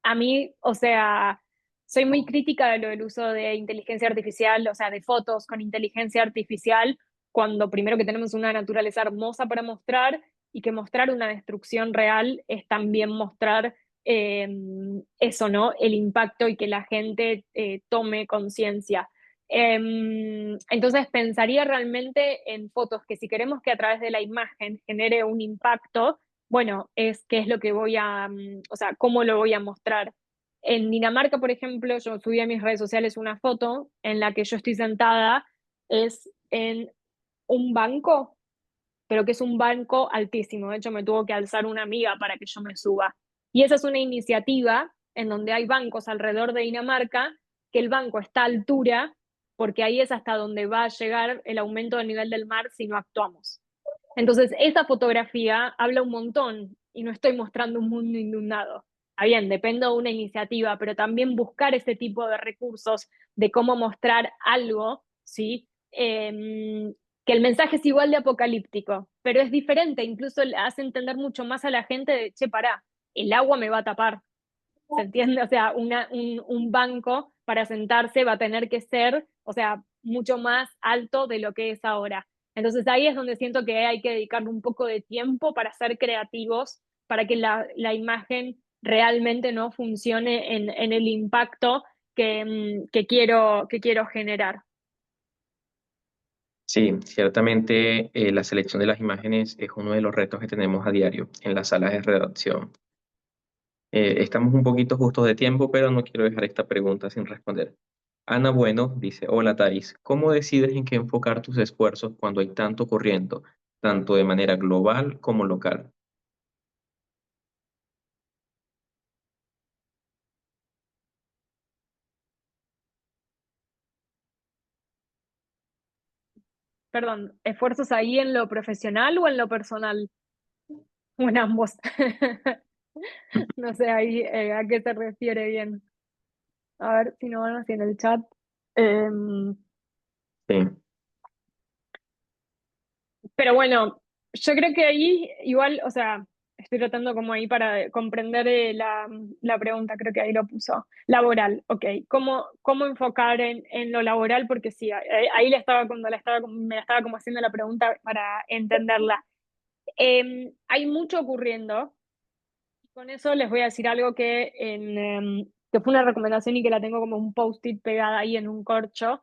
A mí, o sea, soy muy crítica de lo del uso de inteligencia artificial, o sea, de fotos con inteligencia artificial, cuando primero que tenemos una naturaleza hermosa para mostrar y que mostrar una destrucción real es también mostrar eh, eso, ¿no? El impacto y que la gente tome conciencia. Entonces pensaría realmente en fotos que si queremos que a través de la imagen genere un impacto, bueno, es qué es lo que o sea, cómo lo voy a mostrar. En Dinamarca, por ejemplo, yo subí a mis redes sociales una foto en la que yo estoy sentada, es en un banco, pero que es un banco altísimo. De hecho, me tuvo que alzar una amiga para que yo me suba. Y esa es una iniciativa en donde hay bancos alrededor de Dinamarca, que el banco está a altura, porque ahí es hasta donde va a llegar el aumento del nivel del mar si no actuamos. Entonces, esa fotografía habla un montón y no estoy mostrando un mundo inundado. Ah, bien, depende de una iniciativa, pero también buscar ese tipo de recursos de cómo mostrar algo, ¿sí? Que el mensaje es igual de apocalíptico, pero es diferente, incluso le hace entender mucho más a la gente de, che, pará, el agua me va a tapar, ¿se entiende? O sea, un banco para sentarse va a tener que ser, o sea, mucho más alto de lo que es ahora. Entonces ahí es donde siento que hay que dedicarle un poco de tiempo para ser creativos, para que la imagen realmente no funcione en el impacto que quiero generar. sí, ciertamente la selección de las imágenes es uno de los retos que tenemos a diario en las salas de redacción. Estamos un poquito justos de tiempo, pero no quiero dejar esta pregunta sin responder. Ana Bueno dice, hola Thais, ¿cómo decides en qué enfocar tus esfuerzos cuando hay tanto ocurriendo, tanto de manera global como local? Perdón, ¿esfuerzos ahí en lo profesional o en lo personal? O en ambos. No sé ahí a qué se refiere bien. A ver si no van así en el chat. Em, Sí, pero bueno, yo creo que ahí igual, o sea, estoy tratando como ahí para comprender la pregunta, creo que ahí lo puso. Laboral, ok. ¿Cómo enfocar en lo laboral? Porque sí, ahí cuando me la estaba como haciendo la pregunta para entenderla. Hay mucho ocurriendo. Con eso les voy a decir algo que fue una recomendación y que la tengo como un post-it pegada ahí en un corcho.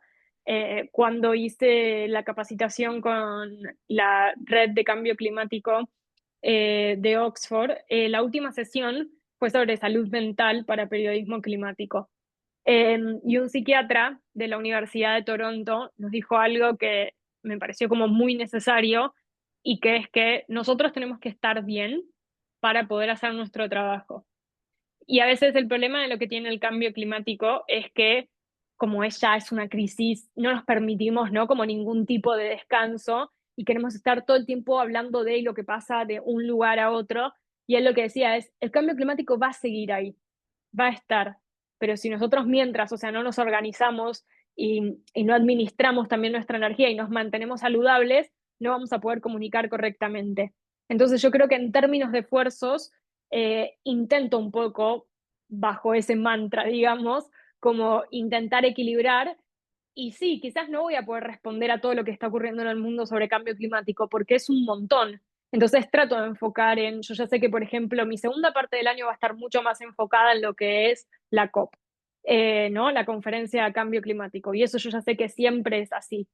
cuando hice la capacitación con la Red de Cambio Climático de Oxford, la última sesión fue sobre salud mental para periodismo climático. Y un psiquiatra de la Universidad de Toronto nos dijo algo que me pareció como muy necesario y que es que nosotros tenemos que estar bien para poder hacer nuestro trabajo. Y a veces el problema de lo que tiene el cambio climático es que como ella es una crisis, no nos permitimos, ¿no? Como ningún tipo de descanso y queremos estar todo el tiempo hablando de lo que pasa de un lugar a otro. Y él lo que decía es, el cambio climático va a seguir ahí, va a estar, pero si nosotros mientras, o sea, no nos organizamos y no administramos también nuestra energía y nos mantenemos saludables, no vamos a poder comunicar correctamente. Entonces yo creo que en términos de esfuerzos, intento un poco, bajo ese mantra, digamos, como intentar equilibrar. Y sí, quizás no voy a poder responder a todo lo que está ocurriendo en el mundo sobre cambio climático, porque es un montón. Entonces trato de enfocar en, yo ya sé que, por ejemplo, mi segunda parte del año va a estar mucho más enfocada en lo que es la COP, ¿no? La conferencia de cambio climático. Y eso yo ya sé que siempre es así.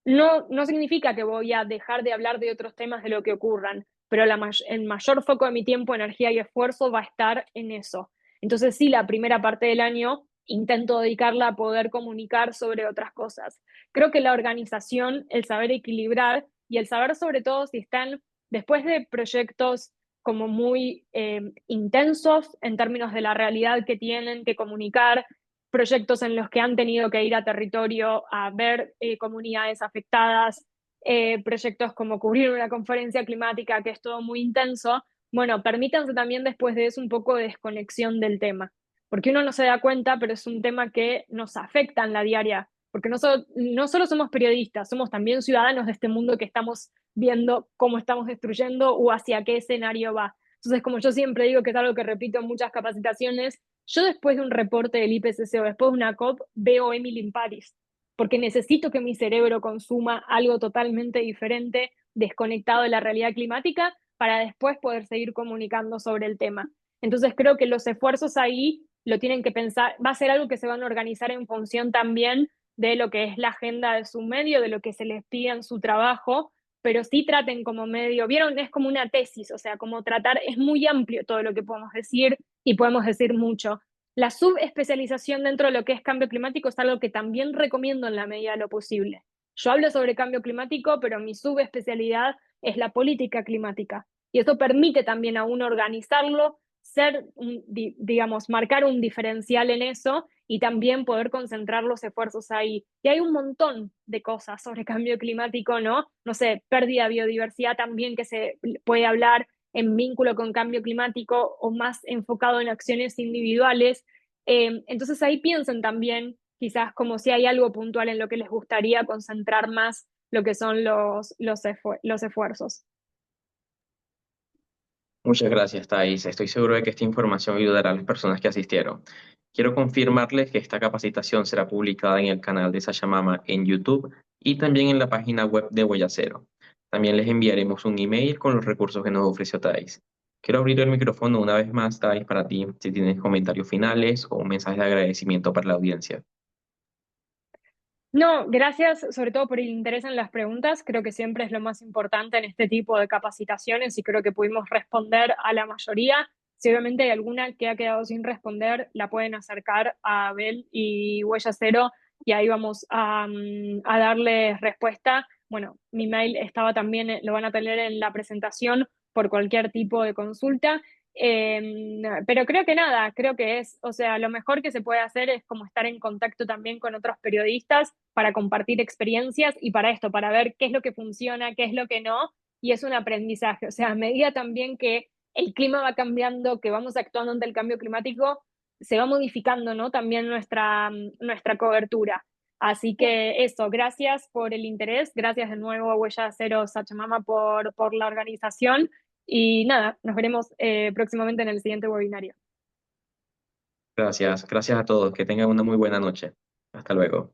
No significa que voy a dejar de hablar de otros temas de lo que ocurran, pero el mayor foco de mi tiempo, energía y esfuerzo va a estar en eso. Entonces sí, la primera parte del año intento dedicarla a poder comunicar sobre otras cosas. Creo que la organización, el saber equilibrar y el saber sobre todo si están después de proyectos como muy intensos en términos de la realidad que tienen que comunicar, proyectos en los que han tenido que ir a territorio a ver comunidades afectadas, proyectos como cubrir una conferencia climática, que es todo muy intenso. Bueno, permítanse también después de eso un poco de desconexión del tema, porque uno no se da cuenta, pero es un tema que nos afecta en la diaria, porque no solo somos periodistas, somos también ciudadanos de este mundo que estamos viendo cómo estamos destruyendo o hacia qué escenario va. Entonces, como yo siempre digo, que es algo que repito en muchas capacitaciones, yo después de un reporte del IPCC o después de una COP veo Emily in Paris, porque necesito que mi cerebro consuma algo totalmente diferente, desconectado de la realidad climática, para después poder seguir comunicando sobre el tema. Entonces creo que los esfuerzos ahí lo tienen que pensar, va a ser algo que se van a organizar en función también de lo que es la agenda de su medio, de lo que se les pide en su trabajo, pero sí traten como medio, vieron, es como una tesis, o sea, como tratar, es muy amplio todo lo que podemos decir y podemos decir mucho. La subespecialización dentro de lo que es cambio climático es algo que también recomiendo en la medida de lo posible. Yo hablo sobre cambio climático, pero mi subespecialidad es la política climática. Y eso permite también a uno organizarlo, digamos, marcar un diferencial en eso y también poder concentrar los esfuerzos ahí. Y hay un montón de cosas sobre cambio climático, ¿no? No sé, pérdida de biodiversidad también que se puede hablar en vínculo con cambio climático o más enfocado en acciones individuales. Entonces ahí piensen también quizás como si hay algo puntual en lo que les gustaría concentrar más lo que son los esfuerzos. Muchas gracias, Thais. Estoy seguro de que esta información ayudará a las personas que asistieron. Quiero confirmarles que esta capacitación será publicada en el canal de Sasha Mama en YouTube y también en la página web de Huella Cero. También les enviaremos un email con los recursos que nos ofreció Thais. Quiero abrir el micrófono una vez más, Thais, para ti, si tienes comentarios finales o un mensaje de agradecimiento para la audiencia. No, gracias sobre todo por el interés en las preguntas. Creo que siempre es lo más importante en este tipo de capacitaciones y creo que pudimos responder a la mayoría. Si obviamente hay alguna que ha quedado sin responder, la pueden acercar a Abel y Huella Cero y ahí vamos a darles respuesta. Bueno, mi mail estaba también, lo van a tener en la presentación por cualquier tipo de consulta. Pero creo que nada, creo que es, o sea, lo mejor que se puede hacer es como estar en contacto también con otros periodistas para compartir experiencias y para esto, para ver qué es lo que funciona, qué es lo que no, y es un aprendizaje. O sea, a medida también que el clima va cambiando, que vamos actuando ante el cambio climático, se va modificando, ¿no? También nuestra cobertura. Así que eso, gracias por el interés, gracias de nuevo a Huella Cero Sachamama por la organización y nada, nos veremos próximamente en el siguiente webinario. Gracias, gracias a todos. Que tengan una muy buena noche. Hasta luego.